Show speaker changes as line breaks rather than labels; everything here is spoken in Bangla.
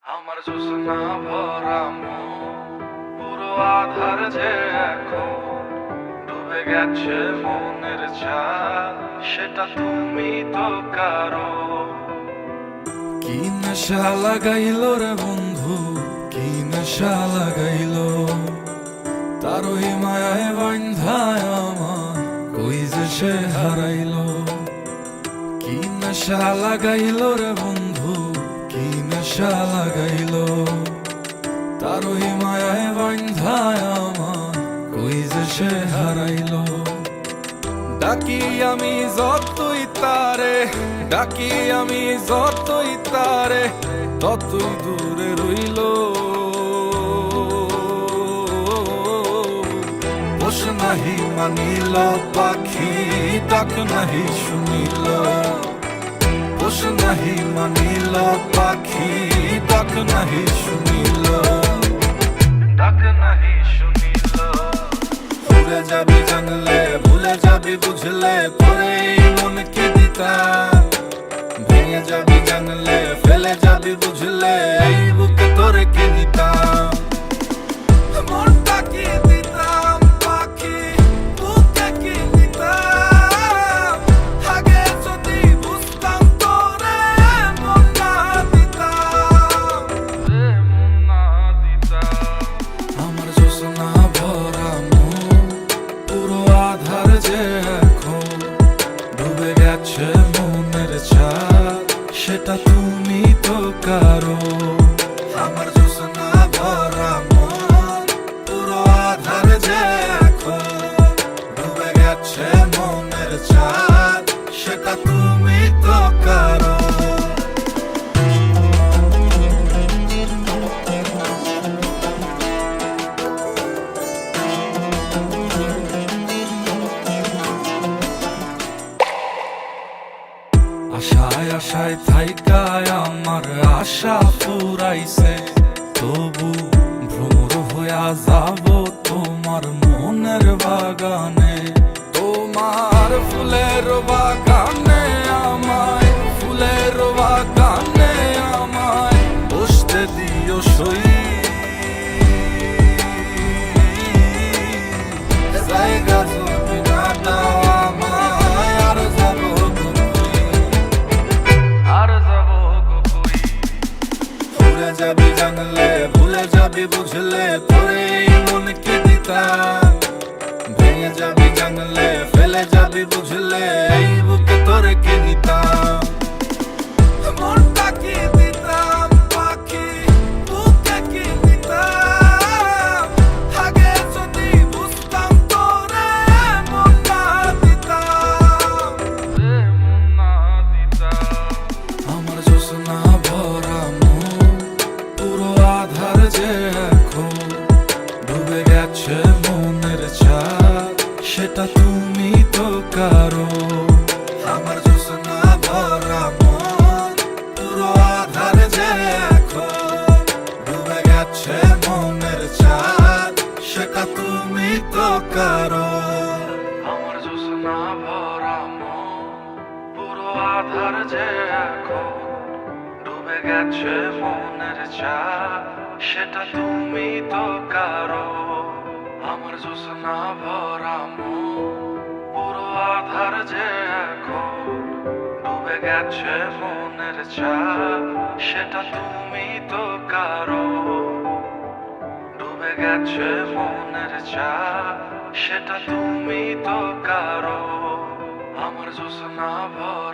আমার জোছনা ভরা পুরো আধার যে এখন ডুবে গেছে মনের ছায়া, সেটা তুমি তো কারো।
কি নেশা লাগাইল রে বন্ধু, কি নেশা লাগাইল, তার ওই মায়ায় বান্ধায় আমার কই যে সে হারাইল। কি নেশা লাগাইল রে বন্ধু, কি নেশা লাগাইল, তার ওই মায়ায় বান্ধায় আমার কই যে সে হারাইল। ডাকি আমি যতই তারে, ডাকি আমি যতই তারে, ততই দূরে রইল। পোষ নাহি মানিল পাখি, ডাক নাহি শুনিল। পোষ নাহি মানিল পাখি, ডাক নাহি শুনিল।
ডাক নাহি শুনিল।
ভুলে যাবি জানলে, ভুলে যাবি বুঝলে, তোরে এই মন কি দিতাম। ভেঙে যাবি জানলে, ফেলে যাবি বুঝলে, এই বুকে তোরে কি নিতাম। মনটা কি দিতাম পাখি, বুকে কি নিতাম। আগে যদি বুঝতাম তোরে মন না দিতাম।
যে মন না দিতাম।
আমার জোছনা ভরা পুরো আধার যে এখন ডুবে গেছে মনের ছায়া, সেটা তুমি তো কারো। আমার জোছনা ভরা পুরো আধার যে এখন ডুবে গেছে মনের ছায়া, সেটা তুমি তো কারো। আশায় আশায় থাইকায় আমার আশা ফুরাইছে, তবু ভ্রমর হইয়া যাব তোমার মনের বাগানে। তোমার ফুলের বাগানে আমায়, ফুলের বাগানে আমায় বসতে দিও সই। জায়গা যদি না দাও আমায়, আর যাবো
আর যাব গো কই।
ভুলে যাবি জানলে, ভুলে যাবি বুঝলে, তোরে এই মন কি দিতাম। ভেঙে যাবি জানলে, ফেলে যাবি বুঝলে, এই বুকে তোরে কি নিতাম। মনটা কি দিতাম পাখি, বুকে কি নিতাম। আগে যদি বুঝতাম তোরে মন না দিতাম।
যে মন না দিতাম।
আমার জোছনা ভরা পুরো আধার যে এখন ডুবে গেছে মনের ছায়া, সেটা তুমি তো কারো। আমার জোছনা ভরা পুরো আধার যে এখন ডুবে গেছে মনের ছায়া, সেটা তুমি তো কারো।
আমার জোছনা ভরা পুরো আধার যে এখন ডুবে গেছে মনের ছায়া, সেটা তুমি তো কারো। আমার জোছনা ভরা পুরো আধার যে এখন ডুবে গেছে মনের ছায়া, সেটা তুমি তো কারো। ডুবে গেছে মনের ছায়া, সেটা তুমি তো কারো। আমার জোছনা ভরা